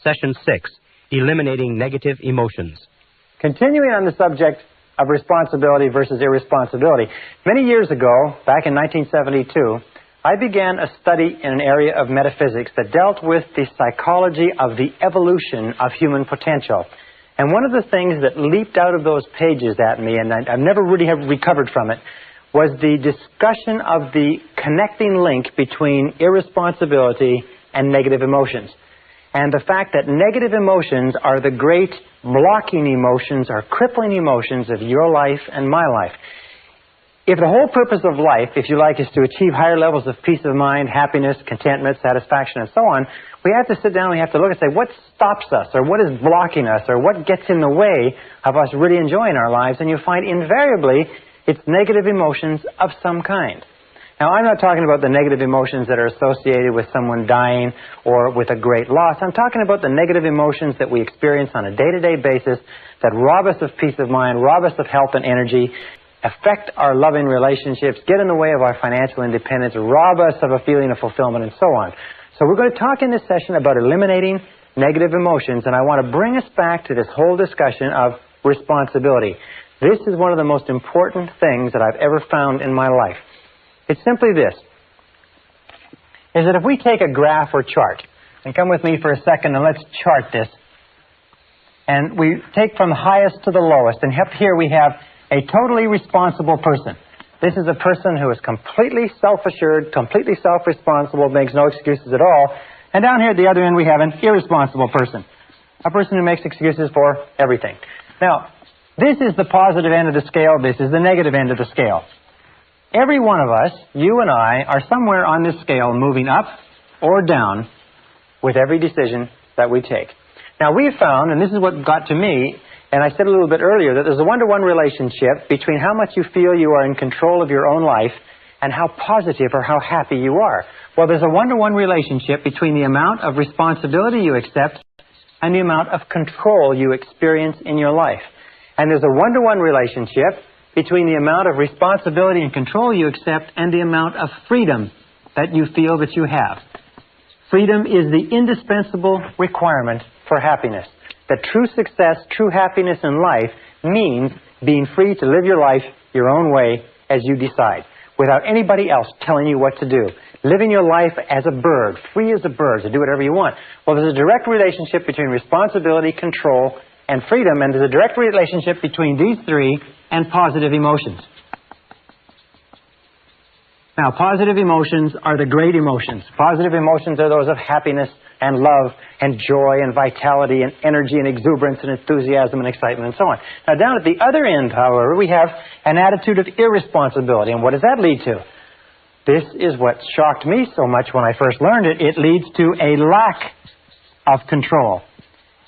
Session 6, Eliminating Negative Emotions. Continuing on the subject of responsibility versus irresponsibility, many years ago, back in 1972, I began a study in an area of metaphysics that dealt with the psychology of the evolution of human potential. And one of the things that leaped out of those pages at me, and I've never really recovered from it, was the discussion of the connecting link between irresponsibility and negative emotions. And the fact that negative emotions are the great blocking emotions or crippling emotions of your life and my life. If the whole purpose of life, if you like, is to achieve higher levels of peace of mind, happiness, contentment, satisfaction, and so on, we have to sit down and we have to look and say, what stops us, or what is blocking us, or what gets in the way of us really enjoying our lives? And you find invariably it's negative emotions of some kind. Now, I'm not talking about the negative emotions that are associated with someone dying or with a great loss. I'm talking about the negative emotions that we experience on a day-to-day basis that rob us of peace of mind, rob us of health and energy, affect our loving relationships, get in the way of our financial independence, rob us of a feeling of fulfillment, and so on. So we're going to talk in this session about eliminating negative emotions, and I want to bring us back to this whole discussion of responsibility. This is one of the most important things that I've ever found in my life. It's simply this, is that if we take a graph or chart, and come with me for a second and let's chart this, and we take from the highest to the lowest, and up here we have a totally responsible person. This is a person who is completely self-assured, completely self-responsible, makes no excuses at all, and down here at the other end we have an irresponsible person, a person who makes excuses for everything. Now, this is the positive end of the scale, this is the negative end of the scale. Every one of us, you and I, are somewhere on this scale moving up or down with every decision that we take. Now, we have found, and this is what got to me, and I said a little bit earlier, that there's a one-to-one relationship between how much you feel you are in control of your own life and how positive or how happy you are. Well, there's a one-to-one relationship between the amount of responsibility you accept and the amount of control you experience in your life. And there's a one-to-one relationship between the amount of responsibility and control you accept and the amount of freedom that you feel that you have. Freedom is the indispensable requirement for happiness. That true success, true happiness in life means being free to live your life your own way as you decide, without anybody else telling you what to do. Living your life as a bird, free as a bird, to do whatever you want. Well, there's a direct relationship between responsibility, control, and freedom, and there's a direct relationship between these three and positive emotions. Now, positive emotions are the great emotions. Positive emotions are those of happiness and love and joy and vitality and energy and exuberance and enthusiasm and excitement and so on. Now, down at the other end, however, we have an attitude of irresponsibility. And what does that lead to? This is what shocked me so much when I first learned it. It leads to a lack of control.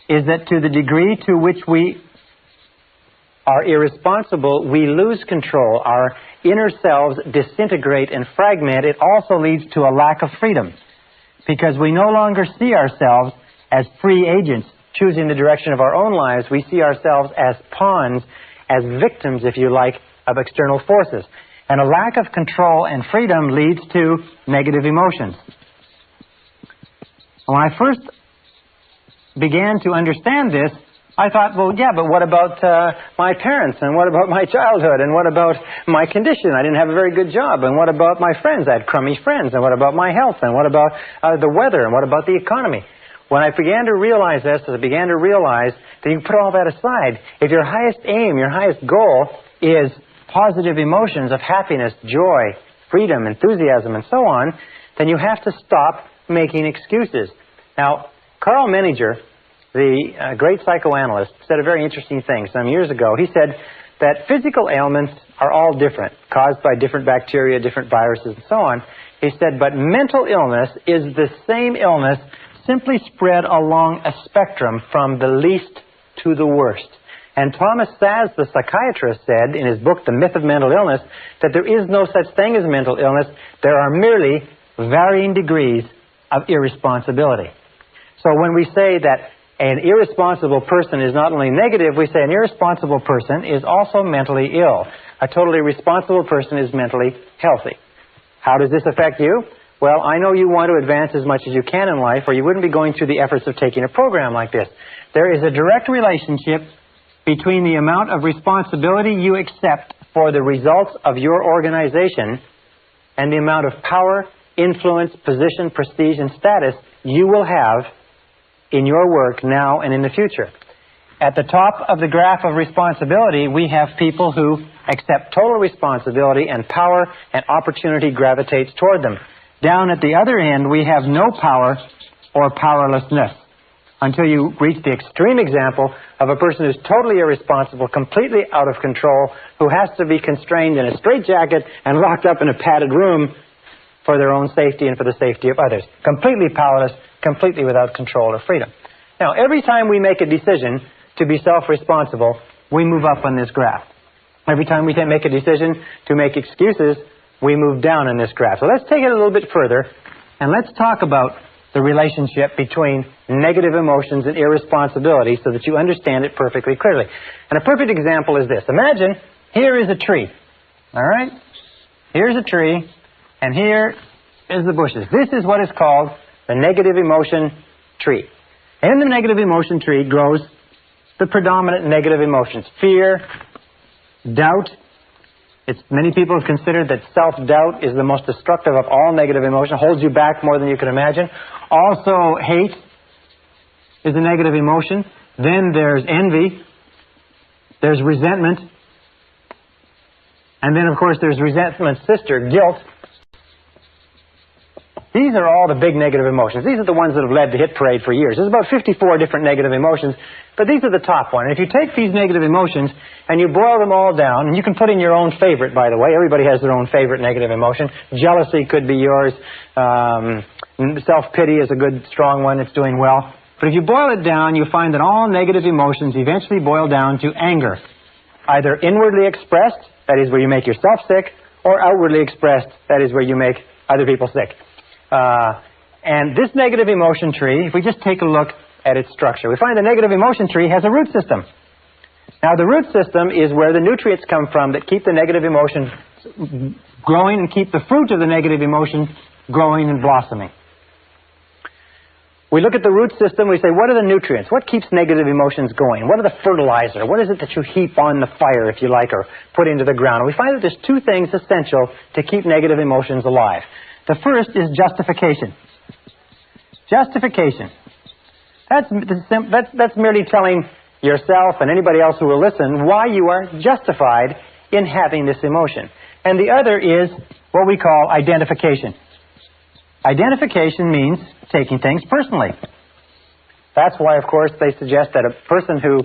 Is that to the degree to which we are irresponsible, we lose control. Our inner selves disintegrate and fragment. It also leads to a lack of freedom, because we no longer see ourselves as free agents choosing the direction of our own lives. We see ourselves as pawns, as victims, if you like, of external forces. And a lack of control and freedom leads to negative emotions. When I first began to understand this, I thought, well, yeah, but what about my parents, and what about my childhood, and what about my condition? I didn't have a very good job, and what about my friends? I had crummy friends, and what about my health, and what about the weather, and what about the economy? When I began to realize this, I began to realize that you can put all that aside. If your highest aim, your highest goal is positive emotions of happiness, joy, freedom, enthusiasm, and so on, then you have to stop making excuses. Now, Carl Menninger, the great psychoanalyst, said a very interesting thing some years ago. He said that physical ailments are all different, caused by different bacteria, different viruses, and so on. He said, but mental illness is the same illness, simply spread along a spectrum from the least to the worst. And Thomas Szasz, the psychiatrist, said in his book, The Myth of Mental Illness, that there is no such thing as mental illness. There are merely varying degrees of irresponsibility. So when we say that an irresponsible person is not only negative, we say an irresponsible person is also mentally ill. A totally responsible person is mentally healthy. How does this affect you? Well, I know you want to advance as much as you can in life, or you wouldn't be going through the efforts of taking a program like this. There is a direct relationship between the amount of responsibility you accept for the results of your organization and the amount of power, influence, position, prestige, and status you will have in your work now and in the future. At the top of the graph of responsibility, we have people who accept total responsibility, and power and opportunity gravitates toward them. Down at the other end, we have no power or powerlessness, until you reach the extreme example of a person who's totally irresponsible, completely out of control, who has to be constrained in a straitjacket and locked up in a padded room for their own safety and for the safety of others. Completely powerless, completely without control or freedom. Now, every time we make a decision to be self-responsible, we move up on this graph. Every time we make a decision to make excuses, we move down on this graph. So let's take it a little bit further, and let's talk about the relationship between negative emotions and irresponsibility so that you understand it perfectly clearly. And a perfect example is this. Imagine here is a tree. All right? Here's a tree, and here is the bushes. This is what is called the negative emotion tree. In the negative emotion tree grows the predominant negative emotions: fear, doubt. Many people have considered that self-doubt is the most destructive of all negative emotion, holds you back more than you can imagine. Also, hate is a negative emotion. Then there's envy. There's resentment. And then, of course, there's resentment's sister, guilt. These are all the big negative emotions. These are the ones that have led the hit parade for years. There's about 54 different negative emotions, but these are the top one. And if you take these negative emotions and you boil them all down, and you can put in your own favorite, by the way. Everybody has their own favorite negative emotion. Jealousy could be yours. Self-pity is a good, strong one. It's doing well. But if you boil it down, you find that all negative emotions eventually boil down to anger. Either inwardly expressed, that is where you make yourself sick, or outwardly expressed, that is where you make other people sick. And this negative emotion tree, if we just take a look at its structure, we find the negative emotion tree has a root system. Now, the root system is where the nutrients come from that keep the negative emotion growing and keep the fruit of the negative emotion growing and blossoming. We look at the root system, we say, what are the nutrients? What keeps negative emotions going? What are the fertilizer? What is it that you heap on the fire, if you like, or put into the ground? And we find that there's two things essential to keep negative emotions alive. The first is justification. Justification. That's merely telling yourself and anybody else who will listen why you are justified in having this emotion. And the other is what we call identification. Identification means taking things personally. That's why, of course, they suggest that a person who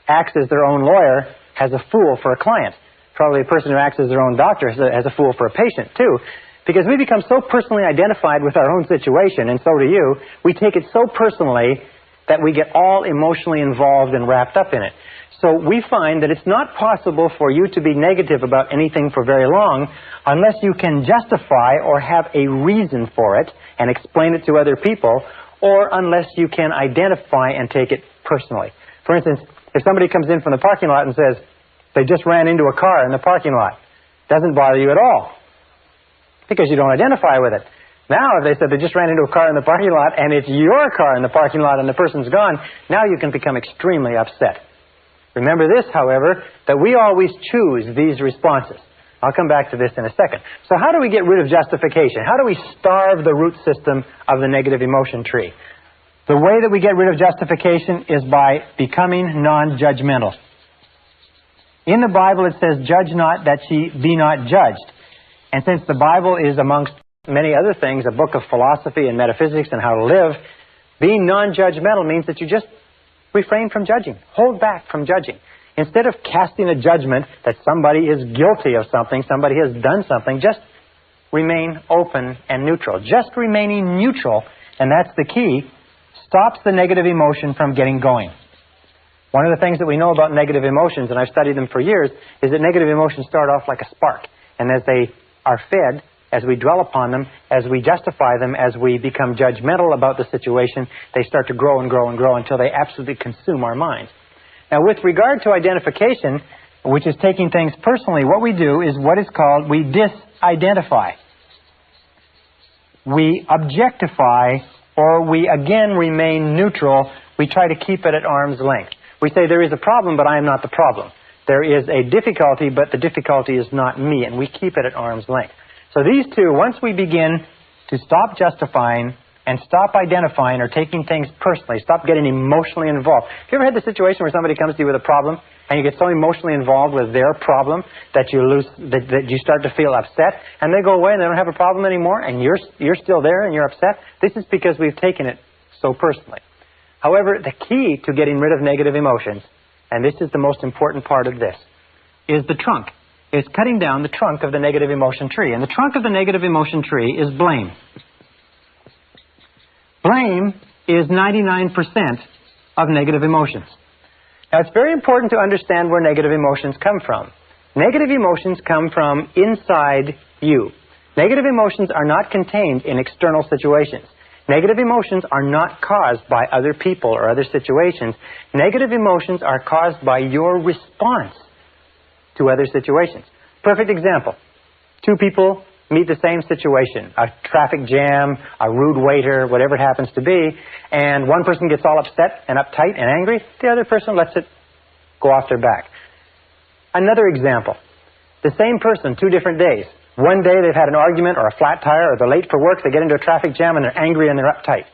acts as their own lawyer has a fool for a client. Probably a person who acts as their own doctor has a fool for a patient, too. Because we become so personally identified with our own situation, and so do you, we take it so personally that we get all emotionally involved and wrapped up in it. So we find that it's not possible for you to be negative about anything for very long unless you can justify or have a reason for it and explain it to other people, or unless you can identify and take it personally. For instance, if somebody comes in from the parking lot and says they just ran into a car in the parking lot, it doesn't bother you at all, because you don't identify with it. Now, if they said they just ran into a car in the parking lot and it's your car in the parking lot and the person's gone, now you can become extremely upset. Remember this, however, that we always choose these responses. I'll come back to this in a second. So how do we get rid of justification? How do we starve the root system of the negative emotion tree? The way that we get rid of justification is by becoming non-judgmental. In the Bible it says, "Judge not that ye be not judged." And since the Bible is, amongst many other things, a book of philosophy and metaphysics and how to live, being non-judgmental means that you just refrain from judging. Hold back from judging. Instead of casting a judgment that somebody is guilty of something, somebody has done something, just remain open and neutral. Just remaining neutral, and that's the key, stops the negative emotion from getting going. One of the things that we know about negative emotions, and I've studied them for years, is that negative emotions start off like a spark. And as they are fed, as we dwell upon them, as we justify them, as we become judgmental about the situation, they start to grow and grow and grow until they absolutely consume our minds. Now, with regard to identification, which is taking things personally, what we do is what is called, we disidentify. we objectify, or we again remain neutral. We try to keep it at arm's length. We say there is a problem, but I am not the problem. There is a difficulty, but the difficulty is not me, and we keep it at arm's length. So these two, once we begin to stop justifying and stop identifying or taking things personally, stop getting emotionally involved. Have you ever had the situation where somebody comes to you with a problem and you get so emotionally involved with their problem that you start to feel upset, and they go away and they don't have a problem anymore, and you're still there and you're upset? This is because we've taken it so personally. However, the key to getting rid of negative emotions, and this is the most important part of this, is the trunk. It's cutting down the trunk of the negative emotion tree. And the trunk of the negative emotion tree is blame. Blame is 99% of negative emotions. Now, it's very important to understand where negative emotions come from. Negative emotions come from inside you. Negative emotions are not contained in external situations. Negative emotions are not caused by other people or other situations. Negative emotions are caused by your response to other situations. Perfect example. Two people meet the same situation, a traffic jam, a rude waiter, whatever it happens to be, and one person gets all upset and uptight and angry, the other person lets it go off their back. Another example. The same person, 2 different days. One day they've had an argument or a flat tire, or they're late for work, they get into a traffic jam and they're angry and they're uptight.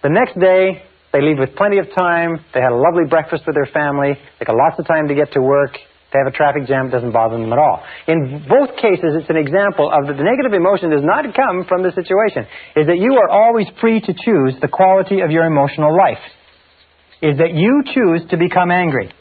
The next day, they leave with plenty of time, they had a lovely breakfast with their family, they got lots of time to get to work, they have a traffic jam, it doesn't bother them at all. In both cases, it's an example of that the negative emotion does not come from the situation. Is that you are always free to choose the quality of your emotional life. Is that you choose to become angry.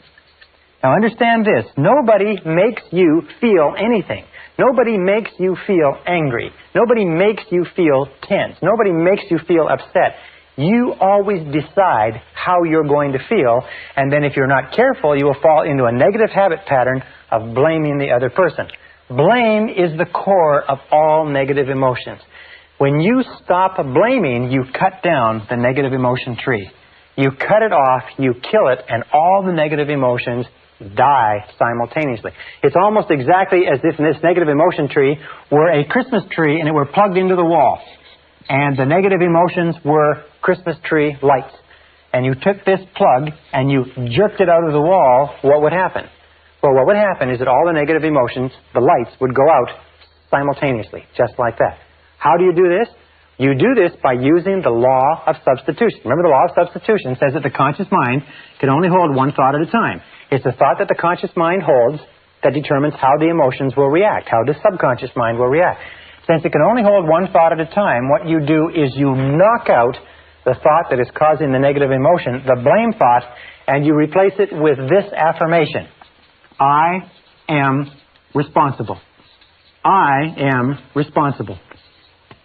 Now understand this, nobody makes you feel anything. Nobody makes you feel angry. Nobody makes you feel tense. Nobody makes you feel upset. You always decide how you're going to feel, and then if you're not careful, you will fall into a negative habit pattern of blaming the other person. Blame is the core of all negative emotions. When you stop blaming, you cut down the negative emotion tree. You cut it off, you kill it, and all the negative emotions die simultaneously. It's almost exactly as if this negative emotion tree were a Christmas tree and it were plugged into the wall. And the negative emotions were Christmas tree lights. And you took this plug and you jerked it out of the wall, what would happen? Well, what would happen is that all the negative emotions, the lights, would go out simultaneously, just like that. How do you do this? You do this by using the law of substitution. Remember, the law of substitution says that the conscious mind can only hold one thought at a time. It's the thought that the conscious mind holds that determines how the emotions will react, how the subconscious mind will react. Since it can only hold one thought at a time, what you do is you knock out the thought that is causing the negative emotion, the blame thought, and you replace it with this affirmation. I am responsible. I am responsible.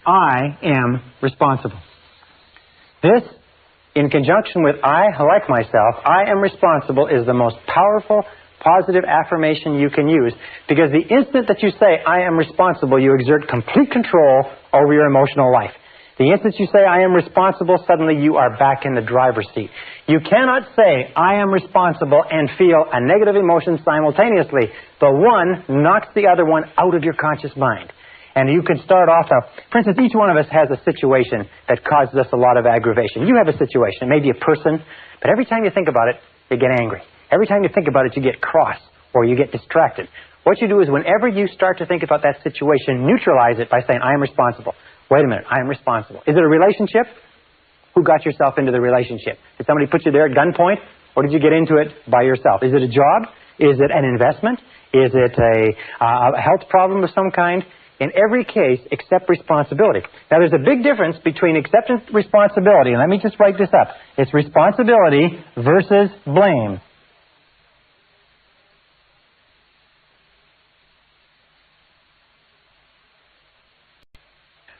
I am responsible. This, in conjunction with I like myself, I am responsible, is the most powerful, positive affirmation you can use, because the instant that you say, I am responsible, you exert complete control over your emotional life. The instant you say, I am responsible, suddenly you are back in the driver's seat. You cannot say, I am responsible, and feel a negative emotion simultaneously. The one knocks the other one out of your conscious mind. And you can start off, for instance, each one of us has a situation that causes us a lot of aggravation. You have a situation, it may be a person, but every time you think about it, you get angry. Every time you think about it, you get cross or you get distracted. What you do is whenever you start to think about that situation, neutralize it by saying, I am responsible. Wait a minute, I am responsible. Is it a relationship? Who got yourself into the relationship? Did somebody put you there at gunpoint, or did you get into it by yourself? Is it a job? Is it an investment? Is it a health problem of some kind? In every case, accept responsibility. Now, there's a big difference between acceptance and responsibility, and let me just write this up. It's responsibility versus blame.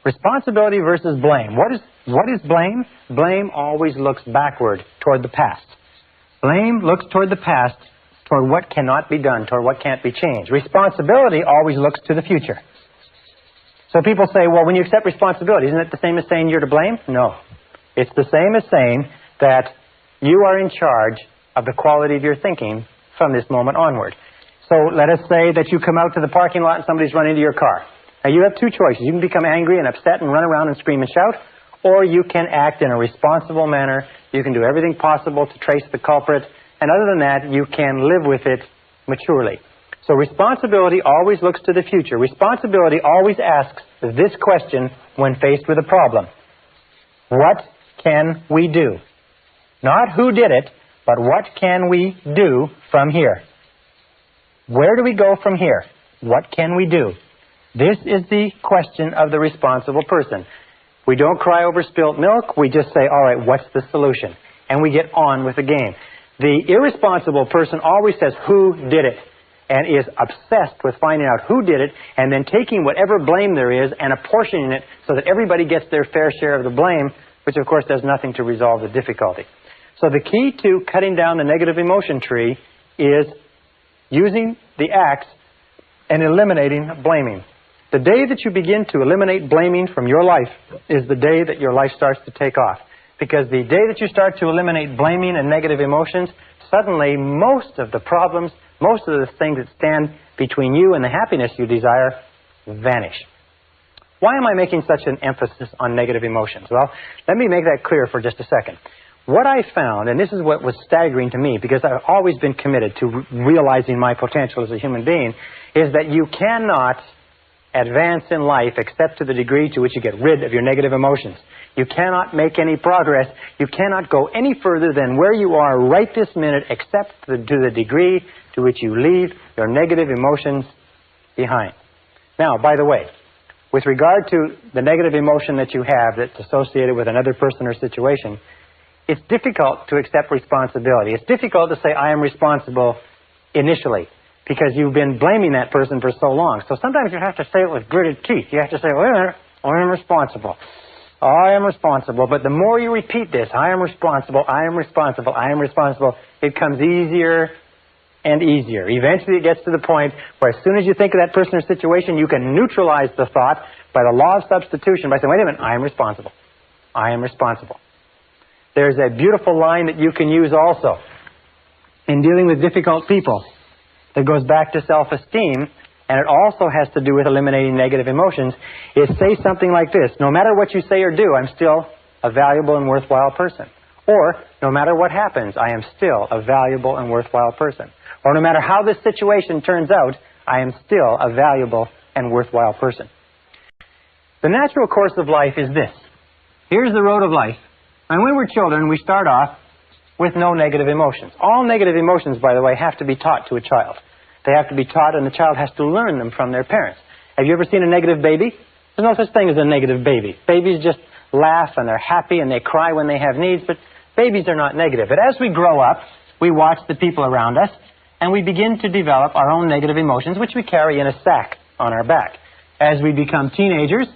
Responsibility versus blame. What is blame? Blame always looks backward toward the past. Blame looks toward the past, toward what cannot be done, toward what can't be changed. Responsibility always looks to the future. So people say, well, when you accept responsibility, isn't it the same as saying you're to blame? No. It's the same as saying that you are in charge of the quality of your thinking from this moment onward. So let us say that you come out to the parking lot and somebody's run into your car. Now, you have two choices. You can become angry and upset and run around and scream and shout, or you can act in a responsible manner. You can do everything possible to trace the culprit, and other than that, you can live with it maturely. So responsibility always looks to the future. Responsibility always asks this question when faced with a problem. What can we do? Not who did it, but what can we do from here? Where do we go from here? What can we do? This is the question of the responsible person. We don't cry over spilt milk. We just say, all right, what's the solution? And we get on with the game. The irresponsible person always says, who did it? And is obsessed with finding out who did it and then taking whatever blame there is and apportioning it so that everybody gets their fair share of the blame, which of course does nothing to resolve the difficulty. So the key to cutting down the negative emotion tree is using the axe and eliminating blaming. The day that you begin to eliminate blaming from your life is the day that your life starts to take off. Because the day that you start to eliminate blaming and negative emotions, suddenly most of the problems, most of the things that stand between you and the happiness you desire vanish. Why am I making such an emphasis on negative emotions? Well, let me make that clear for just a second. What I found, and this is what was staggering to me, because I've always been committed to realizing my potential as a human being, is that you cannot advance in life except to the degree to which you get rid of your negative emotions. You cannot make any progress. You cannot go any further than where you are right this minute except to the degree to which you leave your negative emotions behind. Now, by the way, with regard to the negative emotion that you have that's associated with another person or situation, it's difficult to accept responsibility. It's difficult to say, I am responsible initially, because you've been blaming that person for so long. So sometimes you have to say it with gritted teeth. You have to say, wait a minute, I am responsible. I am responsible. But the more you repeat this, I am responsible, I am responsible, I am responsible, it comes easier and easier. Eventually it gets to the point where as soon as you think of that person or situation, you can neutralize the thought by the law of substitution by saying, wait a minute, I am responsible. I am responsible. There's a beautiful line that you can use also in dealing with difficult people that goes back to self-esteem, and it also has to do with eliminating negative emotions, is say something like this: no matter what you say or do, I'm still a valuable and worthwhile person. Or, no matter what happens, I am still a valuable and worthwhile person. Or, no matter how this situation turns out, I am still a valuable and worthwhile person. The natural course of life is this. Here's the road of life. And when we're children, we start off with no negative emotions. All negative emotions, by the way, have to be taught to a child. They have to be taught, and the child has to learn them from their parents. Have you ever seen a negative baby? There's no such thing as a negative baby. Babies just laugh, and they're happy, and they cry when they have needs, but babies are not negative. But as we grow up, we watch the people around us, and we begin to develop our own negative emotions, which we carry in a sack on our back. As we become teenagers,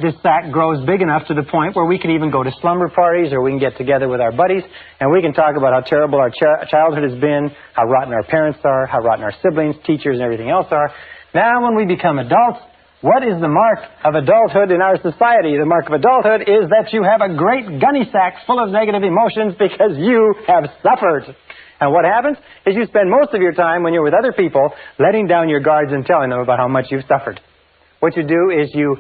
this sack grows big enough to the point where we can even go to slumber parties, or we can get together with our buddies, and we can talk about how terrible our childhood has been, how rotten our parents are, how rotten our siblings, teachers, and everything else are. Now, when we become adults, what is the mark of adulthood in our society? The mark of adulthood is that you have a great gunny sack full of negative emotions because you have suffered. And what happens is you spend most of your time when you're with other people letting down your guards and telling them about how much you've suffered. What you do is you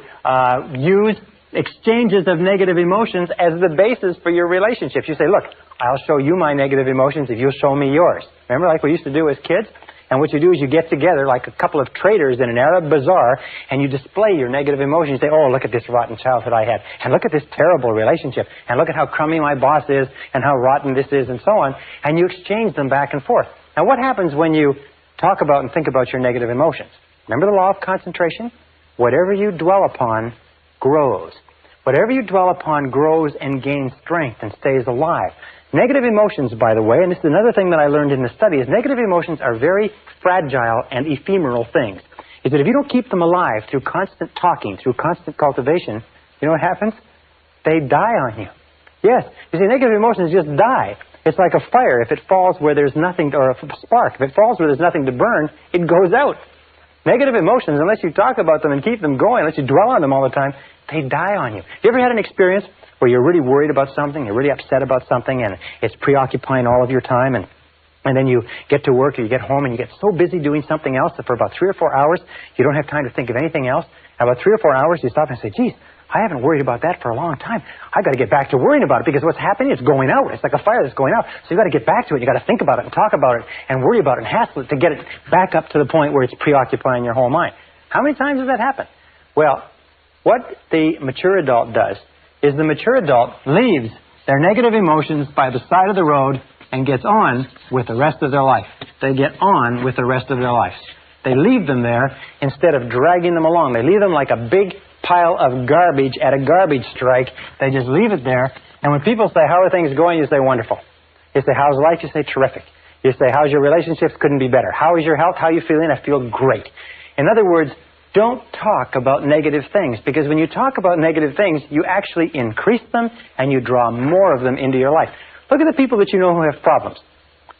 use exchanges of negative emotions as the basis for your relationships. You say, look, I'll show you my negative emotions if you'll show me yours. Remember, like we used to do as kids? And what you do is you get together like a couple of traders in an Arab bazaar, and you display your negative emotions. You say, oh, look at this rotten childhood I had, and look at this terrible relationship, and look at how crummy my boss is, and how rotten this is, and so on. And you exchange them back and forth. Now, what happens when you talk about and think about your negative emotions? Remember the law of concentration? Whatever you dwell upon grows. Whatever you dwell upon grows and gains strength and stays alive. Negative emotions, by the way, and this is another thing that I learned in the study, is negative emotions are very fragile and ephemeral things. Is that if you don't keep them alive through constant talking, through constant cultivation, you know what happens? They die on you. Yes, you see, negative emotions just die. It's like a fire. If it falls where there's nothing, or a spark, if it falls where there's nothing to burn, it goes out. Negative emotions, unless you talk about them and keep them going, unless you dwell on them all the time, they die on you. You ever had an experience where you're really worried about something, you're really upset about something, and it's preoccupying all of your time, and And then you get to work, or you get home, and you get so busy doing something else that for about 3 or 4 hours, you don't have time to think of anything else. And about 3 or 4 hours, you stop and say, geez, I haven't worried about that for a long time. I've got to get back to worrying about it, because what's happening is going out. It's like a fire that's going out. So you've got to get back to it. You've got to think about it and talk about it and worry about it and hassle it to get it back up to the point where it's preoccupying your whole mind. How many times does that happen? Well, what the mature adult does is the mature adult leaves their negative emotions by the side of the road and gets on with the rest of their life. They get on with the rest of their life. They leave them there instead of dragging them along. They leave them like a big pile of garbage at a garbage strike. They just leave it there. And when people say, how are things going? You say, wonderful. You say, how's life? You say, terrific. You say, how's your relationships? Couldn't be better. How is your health? How are you feeling? I feel great. In other words, don't talk about negative things, because when you talk about negative things, you actually increase them and you draw more of them into your life. Look at the people that you know who have problems.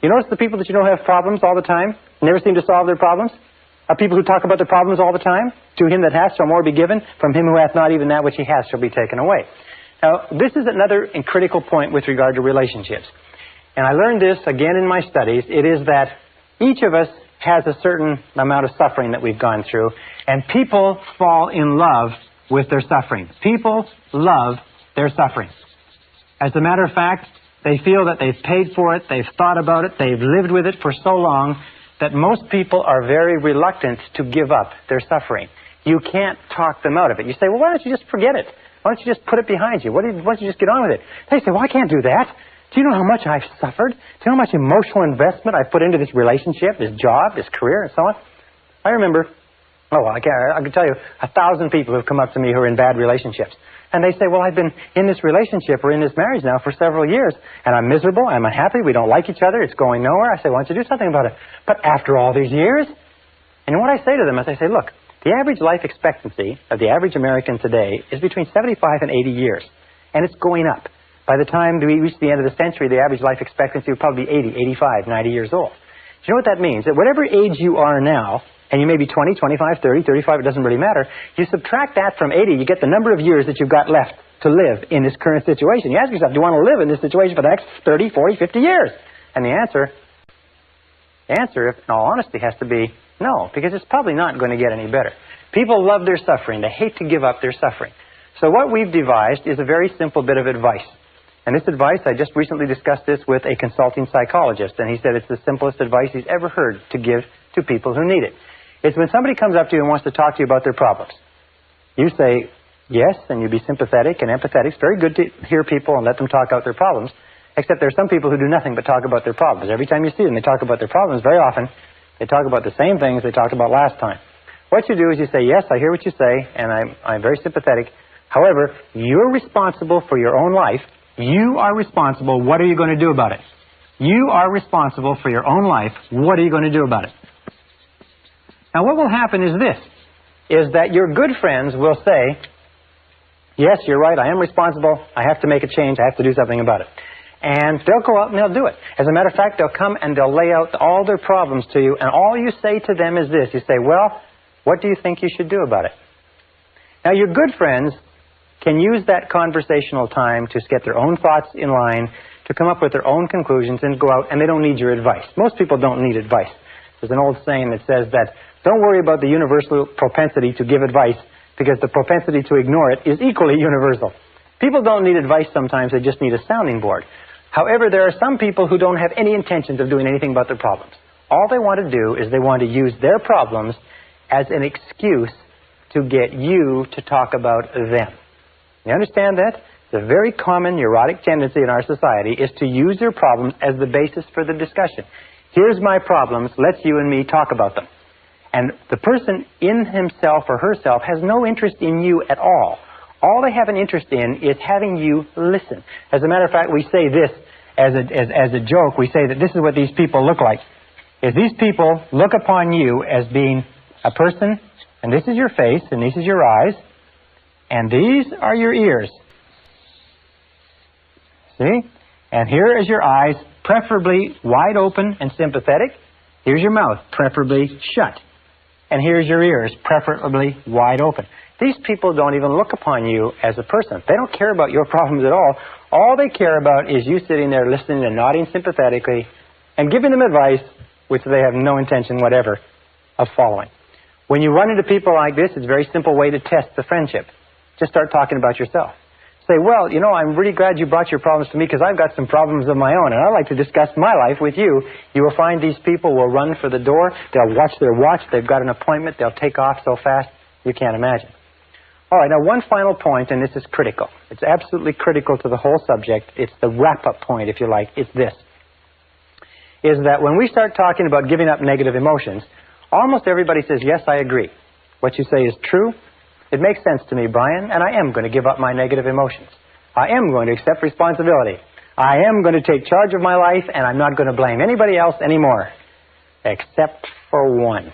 You notice the people that you know who have problems all the time, never seem to solve their problems, are people who talk about their problems all the time. To him that hath shall more be given, from him who hath not, even that which he hath shall be taken away. Now, this is another critical point with regard to relationships. And I learned this again in my studies. It is that each of us has a certain amount of suffering that we've gone through, and people fall in love with their suffering. People love their suffering. As a matter of fact, they feel that they've paid for it, they've thought about it, they've lived with it for so long that most people are very reluctant to give up their suffering. You can't talk them out of it. You say, well, why don't you just forget it? Why don't you just put it behind you? Why don't you just get on with it? They say, well, I can't do that. Do you know how much I've suffered? Do you know how much emotional investment I've put into this relationship, this job, this career, and so on? I remember, I can tell you 1,000 people who have come up to me who are in bad relationships. And they say, well, I've been in this relationship or in this marriage now for several years, and I'm miserable, I'm unhappy, we don't like each other, it's going nowhere. I say, why don't you do something about it? But after all these years? And what I say to them is, I say, look, the average life expectancy of the average American today is between 75 and 80 years, and it's going up. By the time we reach the end of the century, the average life expectancy will probably be 80, 85, 90 years old. Do you know what that means? That whatever age you are now, and you may be 20, 25, 30, 35, it doesn't really matter. You subtract that from 80, you get the number of years that you've got left to live in this current situation. You ask yourself, do you want to live in this situation for the next 30, 40, 50 years? And the answer, in all honesty, has to be no, because it's probably not going to get any better. People love their suffering. They hate to give up their suffering. So what we've devised is a very simple bit of advice. And this advice, I just recently discussed this with a consulting psychologist, and he said it's the simplest advice he's ever heard to give to people who need it. It's when somebody comes up to you and wants to talk to you about their problems. You say yes, and you be sympathetic and empathetic. It's very good to hear people and let them talk out their problems, except there are some people who do nothing but talk about their problems. Every time you see them, they talk about their problems. Very often, they talk about the same things they talked about last time. What you do is you say, yes, I hear what you say, and I'm very sympathetic. However, you're responsible for your own life. You are responsible. What are you going to do about it? You are responsible for your own life. What are you going to do about it? Now, what will happen is this, is that your good friends will say, yes, you're right, I am responsible, I have to make a change, I have to do something about it. And they'll go out and they'll do it. As a matter of fact, they'll come and they'll lay out all their problems to you, and all you say to them is this. You say, well, what do you think you should do about it? Now, your good friends can use that conversational time to get their own thoughts in line, to come up with their own conclusions and go out, and they don't need your advice. Most people don't need advice. There's an old saying that says that don't worry about the universal propensity to give advice, because the propensity to ignore it is equally universal. People don't need advice sometimes, they just need a sounding board. However, there are some people who don't have any intentions of doing anything about their problems. All they want to do is they want to use their problems as an excuse to get you to talk about them. You understand that? The very common neurotic tendency in our society is to use their problems as the basis for the discussion. Here's my problems, let's you and me talk about them. And the person in himself or herself has no interest in you at all. All they have an interest in is having you listen. As a matter of fact, we say this as a joke. We say that this is what these people look like. If these people look upon you as being a person, and this is your face, and this is your eyes, and these are your ears. See? And here is your eyes, preferably wide open and sympathetic. Here's your mouth, preferably shut. And here's your ears, preferably wide open. These people don't even look upon you as a person. They don't care about your problems at all. All they care about is you sitting there listening and nodding sympathetically and giving them advice which they have no intention whatever of following. When you run into people like this, it's a very simple way to test the friendship. Just start talking about yourself. Say, well, you know, I'm really glad you brought your problems to me because I've got some problems of my own, and I'd like to discuss my life with you. You will find these people will run for the door. They'll watch their watch. They've got an appointment. They'll take off so fast you can't imagine. All right, now one final point, and this is critical. It's absolutely critical to the whole subject. It's the wrap-up point, if you like. It's this, is that when we start talking about giving up negative emotions, almost everybody says, yes, I agree. What you say is true. It makes sense to me, Brian, and I am going to give up my negative emotions. I am going to accept responsibility. I am going to take charge of my life, and I'm not going to blame anybody else anymore, except for one.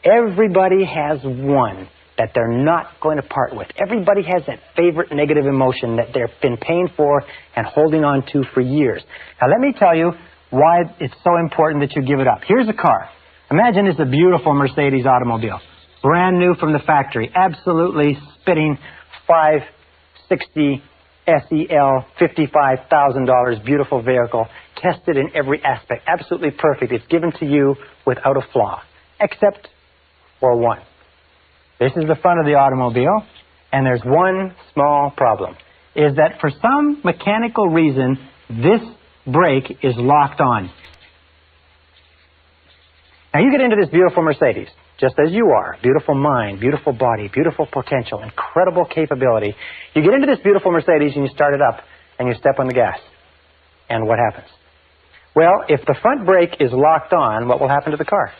Everybody has one that they're not going to part with. Everybody has that favorite negative emotion that they've been paying for and holding on to for years. Now, let me tell you why it's so important that you give it up. Here's a car. Imagine it's a beautiful Mercedes automobile. Brand new from the factory, absolutely spitting 560 SEL, $55,000, beautiful vehicle, tested in every aspect, absolutely perfect. It's given to you without a flaw, except for one. This is the front of the automobile, and there's one small problem, is that for some mechanical reason, this brake is locked on. Now you get into this beautiful Mercedes, just as you are, beautiful mind, beautiful body, beautiful potential, incredible capability. You get into this beautiful Mercedes and you start it up and you step on the gas. And what happens? Well, if the front brake is locked on, what will happen to the car?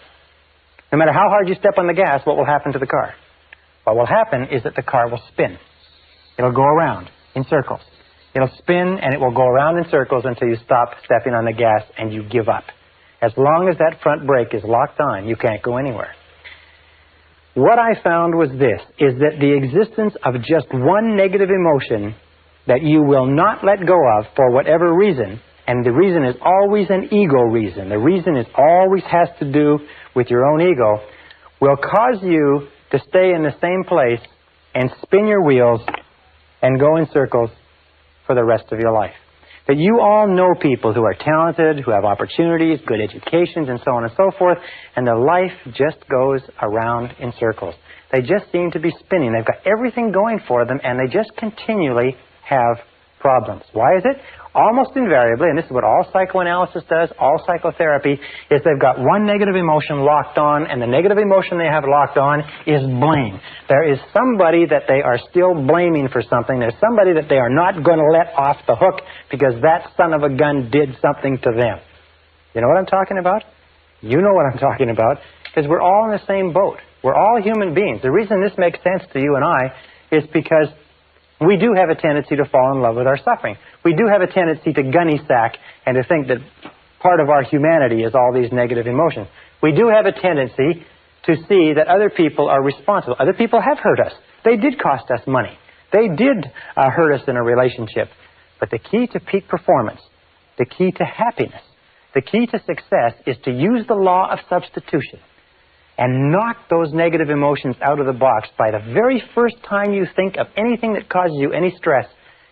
No matter how hard you step on the gas, what will happen to the car? What will happen is that the car will spin. It'll go around in circles. It'll spin and it will go around in circles until you stop stepping on the gas and you give up. As long as that front brake is locked on, you can't go anywhere. What I found was this, is that the existence of just one negative emotion that you will not let go of for whatever reason, and the reason is always an ego reason, the reason is always has to do with your own ego, will cause you to stay in the same place and spin your wheels and go in circles for the rest of your life. That you all know people who are talented, who have opportunities, good educations, and so on and so forth, and their life just goes around in circles. They just seem to be spinning. They've got everything going for them, and they just continually have problems. Why is it? Almost invariably, and this is what all psychoanalysis does, all psychotherapy, is they've got one negative emotion locked on, and the negative emotion they have locked on is blame. There is somebody that they are still blaming for something. There's somebody that they are not going to let off the hook because that son of a gun did something to them. You know what I'm talking about? You know what I'm talking about, because we're all in the same boat. We're all human beings. The reason this makes sense to you and I is because we do have a tendency to fall in love with our suffering. We do have a tendency to gunny sack and to think that part of our humanity is all these negative emotions. We do have a tendency to see that other people are responsible. Other people have hurt us. They did cost us money. They did hurt us in a relationship. But the key to peak performance, the key to happiness, the key to success is to use the law of substitution and knock those negative emotions out of the box. By the very first time you think of anything that causes you any stress,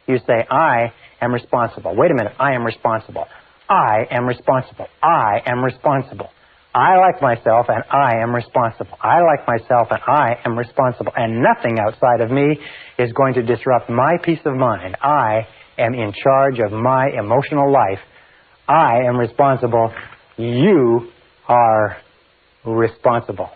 you say, I am responsible. Wait a minute, I am responsible. I am responsible. I am responsible. I like myself and I am responsible. I like myself and I am responsible. And nothing outside of me is going to disrupt my peace of mind. I am in charge of my emotional life. I am responsible. You are responsible.